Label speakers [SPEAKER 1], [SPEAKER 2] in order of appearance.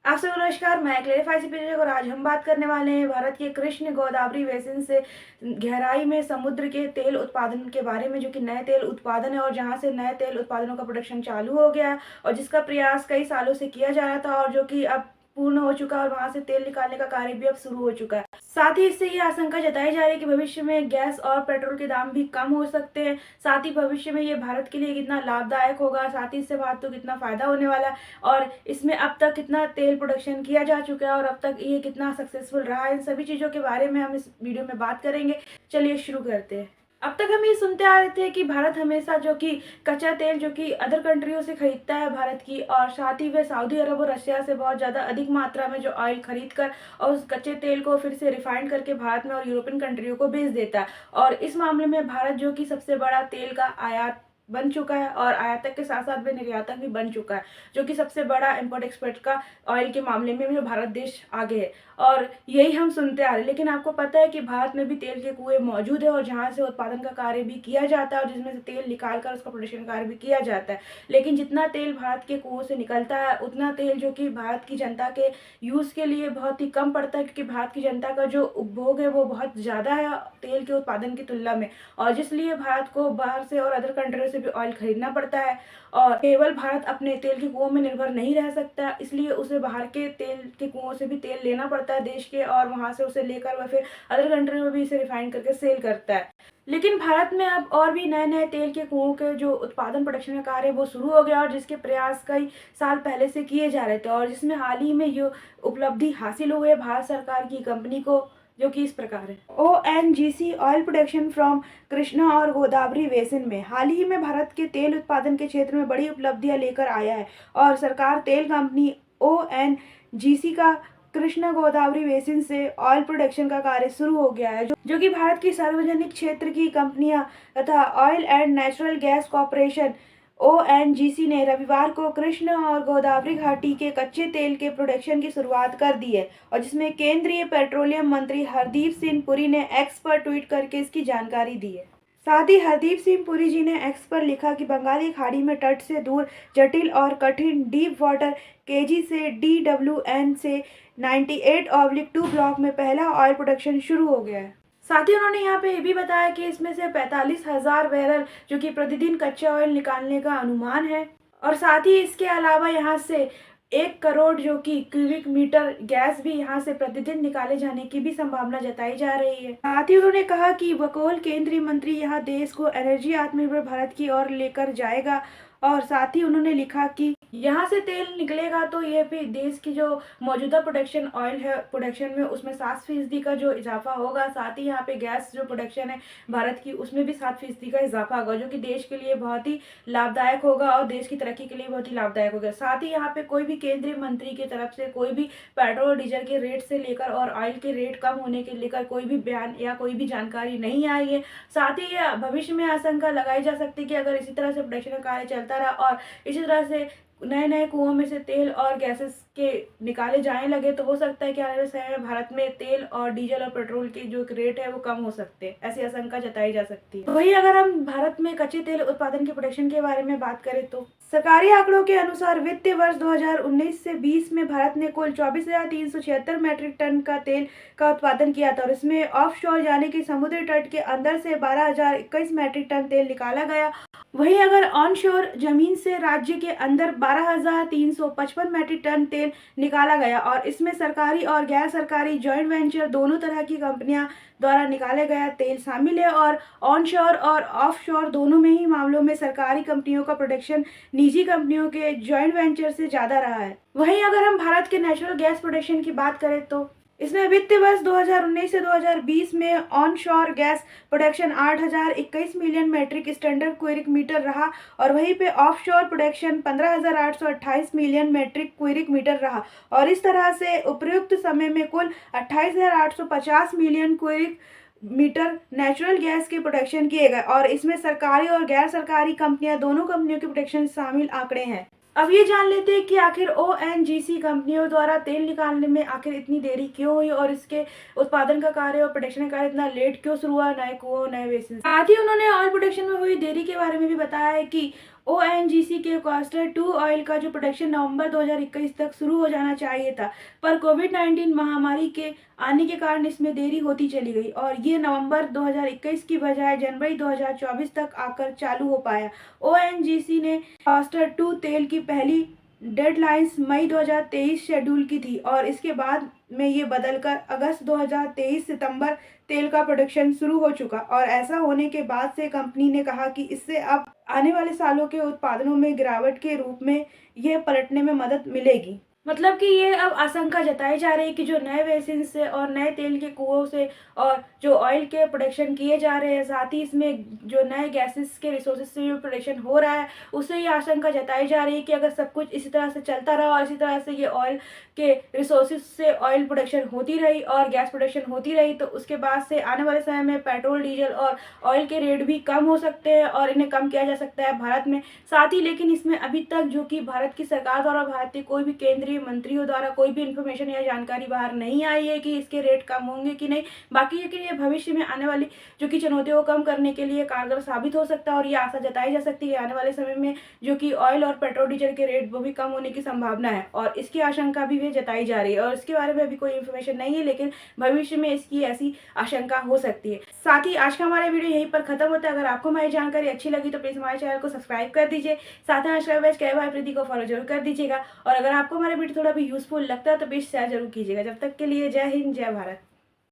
[SPEAKER 1] आप सबको नमस्कार। मैं क्लेरिफाई से पीछे और आज हम बात करने वाले हैं भारत के कृष्ण गोदावरी बेसिन से गहराई में समुद्र के तेल उत्पादन के बारे में, जो कि नए तेल उत्पादन है और जहां से नए तेल उत्पादनों का प्रोडक्शन चालू हो गया है और जिसका प्रयास कई सालों से किया जा रहा था और जो कि अब पूर्ण हो चुका है और वहां से तेल निकालने का कार्य भी अब शुरू हो चुका है। साथ ही इससे ये आशंका जताई जा रही है कि भविष्य में गैस और पेट्रोल के दाम भी कम हो सकते हैं। साथ ही भविष्य में ये भारत के लिए कितना लाभदायक होगा, साथ ही इससे भारत को कितना फायदा होने वाला है और इसमें अब तक कितना तेल प्रोडक्शन किया जा चुका है और अब तक ये कितना सक्सेसफुल रहा है, इन सभी चीज़ों के बारे में हम इस वीडियो में बात करेंगे। चलिए शुरू करते हैं। अब तक हम ये सुनते आ रहे थे कि भारत हमेशा जो कि कच्चा तेल जो कि अदर कंट्रियों से खरीदता है भारत की, और साथ ही वह सऊदी अरब और रशिया से बहुत ज़्यादा अधिक मात्रा में जो ऑयल खरीद कर और उस कच्चे तेल को फिर से रिफाइंड करके भारत में और यूरोपियन कंट्रियों को बेच देता है। और इस मामले में भारत जो कि सबसे बड़ा तेल का आयात बन चुका है और आयातक के साथ साथ वह निर्यातक भी बन चुका है, जो कि सबसे बड़ा इम्पोर्ट एक्सपोर्ट का ऑयल के मामले में भी भारत देश आगे है। और यही हम सुनते आ रहे हैं, लेकिन आपको पता है कि भारत में भी तेल के कुएं मौजूद है और जहां से उत्पादन का कार्य भी किया जाता है और जिसमें से तेल निकाल कर उसका प्रोडक्शन कार्य भी किया जाता है। लेकिन जितना तेल भारत के कुओं से निकलता है उतना तेल जो कि भारत की जनता के यूज़ के लिए बहुत ही कम पड़ता है, क्योंकि भारत की जनता का जो उपभोग है वो बहुत ज़्यादा है तेल के उत्पादन की तुलना में, और जिसलिए भारत को बाहर से और अदर कंट्रियों से भी ऑयल खरीदना पड़ता है। और केवल भारत अपने तेल के कुओं में निर्भर नहीं रह सकता, इसलिए उसे बाहर के तेल के कुओं से भी तेल लेना पड़ता है देश के, और वहां से उसे लेकर वह फिर अदर कंट्री में भी इसे रिफाइन करके सेल करता है। लेकिन भारत में अब और भी नए नए तेल के कुओं के जो उत्पादन प्रोडक्शन का कार्य है वो शुरू हो गया और जिसके प्रयास कई साल पहले से किए जा रहे थे, और जिसमें हाल ही में ये उपलब्धि हासिल हुई है भारत सरकार की कंपनी को, जो कि इस प्रकार है। ONGC oil production from Krishna और गोदावरी बेसिन में हाल ही में भारत के तेल उत्पादन के क्षेत्र में बड़ी उपलब्धियां लेकर आया है, और सरकार तेल कंपनी ONGC का कृष्णा गोदावरी बेसिन से ऑयल प्रोडक्शन का कार्य शुरू हो गया है, जो कि भारत की सार्वजनिक क्षेत्र की कंपनियां तथा oil and natural gas corporation ONGC ने रविवार को कृष्ण और गोदावरी घाटी के कच्चे तेल के प्रोडक्शन की शुरुआत कर दी है, और जिसमें केंद्रीय पेट्रोलियम मंत्री हरदीप सिंह पुरी ने एक्स पर ट्वीट करके इसकी जानकारी दी है। साथ ही हरदीप सिंह पुरी जी ने एक्स पर लिखा कि बंगाली खाड़ी में तट से दूर जटिल और कठिन डीप वाटर केजी से DWN से 98/2 ब्लॉक में पहला ऑयल प्रोडक्शन शुरू हो गया है। साथ ही उन्होंने यहाँ पे ये भी बताया कि इसमें से 45,000 बैरल जो कि प्रतिदिन कच्चा ऑयल निकालने का अनुमान है, और साथ ही इसके अलावा यहाँ से 1 करोड़ जो कि क्यूबिक मीटर गैस भी यहाँ से प्रतिदिन निकाले जाने की भी संभावना जताई जा रही है। साथ ही उन्होंने कहा कि बकौल केंद्रीय मंत्री यहाँ देश को एनर्जी आत्मनिर्भर भारत की ओर लेकर जाएगा, और साथ ही उन्होंने लिखा कि यहाँ से तेल निकलेगा तो ये भी देश की जो मौजूदा प्रोडक्शन ऑयल है प्रोडक्शन में उसमें 7% का जो इजाफा होगा। साथ ही यहाँ पे गैस जो प्रोडक्शन है भारत की उसमें भी 7% का इजाफा होगा, जो कि देश के लिए बहुत ही लाभदायक होगा और देश की तरक्की के लिए बहुत ही लाभदायक होगा। साथ ही यहाँ पे कोई भी केंद्रीय मंत्री की तरफ से कोई भी पेट्रोल डीजल के रेट से लेकर और ऑयल के रेट कम होने के लेकर कोई भी बयान या कोई भी जानकारी नहीं आई है। साथ ही भविष्य में आशंका लगाई जा सकती है कि अगर इसी तरह से प्रोडक्शन का कार्य चलता रहा और इसी तरह से नए नए कुओं में से तेल और गैसेस के निकाले जाने लगे तो हो सकता है कि आने वाले समय में भारत में तेल और डीजल और पेट्रोल के जो रेट है वो कम हो सकते हैं, ऐसी आशंका जताई जा सकती है। वही अगर हम भारत में कच्चे तेल उत्पादन के प्रोडक्शन के बारे में बात करें तो सरकारी आंकड़ों के अनुसार वित्तीय वर्ष 2019 से 20 में भारत ने कुल 24,376 मैट्रिक टन का तेल का उत्पादन किया था, और इसमें ऑफशोर यानी कि समुद्री तट के अंदर से 12,021 मैट्रिक टन तेल निकाला गया। वहीं अगर ऑनशोर जमीन से राज्य के अंदर 12,355 मैट्रिक टन तेल निकाला गया, और इसमें सरकारी और गैर सरकारी जॉइंट वेंचर दोनों तरह की कंपनियां द्वारा निकाले गया तेल शामिल है, और ऑनशोर और ऑफशोर दोनों में ही मामलों में सरकारी कंपनियों का प्रोडक्शन निजी कंपनियों के जॉइंट वेंचर से ज़्यादा रहा है। वहीं अगर हम भारत के नेचुरल गैस प्रोडक्शन की बात करें तो इसमें वित्तीय वर्ष 2019 से 2020 में onshore gas production 8,021 million metric standard cubic metre रहा, और वहीं पे offshore production 15,828 million metric cubic metre रहा, और इस तरह से उपयुक्त समय में कुल 28,850 million cubic metre natural gas के प्रोडक्शन किए गए, और इसमें सरकारी और गैर सरकारी कंपनियां दोनों कंपनियों के प्रोडक्शन शामिल आंकड़े हैं। अब ये जान लेते हैं कि आखिर ONGC कंपनियों द्वारा तेल निकालने में आखिर इतनी देरी क्यों हुई और इसके उत्पादन का कार्य और प्रोडक्शन का कार्य इतना लेट क्यों शुरू हुआ नए कुओं नए बेसिन। साथ ही उन्होंने ऑयल प्रोडक्शन में हुई देरी के बारे में भी बताया है कि ओएनजीसी के क्लस्टर 2 ऑयल का जो प्रोडक्शन नवंबर 2021 तक शुरू हो जाना चाहिए था, पर कोविड-19 महामारी के आने के कारण इसमें देरी होती चली गई और ये नवंबर 2021 की बजाय जनवरी 2024 तक आकर चालू हो पाया। ओएनजीसी ने क्लस्टर 2 तेल की पहली डेडलाइंस मई 2023 शेड्यूल की थी और इसके बाद में ये बदलकर अगस्त 2023 सितंबर तेल का प्रोडक्शन शुरू हो चुका और ऐसा होने के बाद से कंपनी ने कहा कि इससे अब आने वाले सालों के उत्पादनों में गिरावट के रूप में यह पलटने में मदद मिलेगी। मतलब कि ये अब आशंका जताई जा रही है कि जो नए बेसिन से और नए तेल के कुओं से और जो ऑयल के प्रोडक्शन किए जा रहे हैं, साथ ही इसमें जो नए गैसेस के रिसोर्सेज से जो प्रोडक्शन हो रहा है, उससे ये आशंका जताई जा रही है कि अगर सब कुछ इसी तरह से चलता रहा और इसी तरह से ये ऑयल के रिसोर्सेज से ऑयल प्रोडक्शन होती रही और गैस प्रोडक्शन होती रही, तो उसके बाद से आने वाले समय में पेट्रोल, डीजल और ऑयल के रेट भी कम हो सकते हैं और इन्हें कम किया जा सकता है भारत में। साथ ही लेकिन इसमें अभी तक जो कि भारत की सरकार द्वारा भारतीय कोई भी केंद्रीय मंत्रियों द्वारा कोई भी इन्फॉर्मेशन या जानकारी बाहर नहीं आई है कि इसके रेट कम होंगे कि नहीं। बाकी लेकिन ये भविष्य में आने वाली जो कि चुनौतियों को कम करने के लिए कारगर साबित हो सकता है और ये आशा जताई जा सकती है आने वाले समय में जो कि ऑयल और पेट्रोल डीजल के रेट वो भी कम होने की संभावना है और इसकी आशंका भी जताई जा रही है और इसके बारे में अभी कोई इन्फॉर्मेशन नहीं है, लेकिन भविष्य में इसकी ऐसी आशंका हो सकती है। साथ ही आज का हमारा वीडियो यहीं पर खत्म होता है। अगर आपको हमारी जानकारी अच्छी लगी तो प्लीज हमारे चैनल को सब्सक्राइब कर दीजिए, साथ ही भाई प्रीति को फॉलो जरूर कर दीजिएगा और अगर आपको हमारा वीडियो थोड़ा भी यूजफुल लगता है तो प्लीज शेयर जरूर कीजिएगा। जब तक के लिए जय हिंद, जय भारत।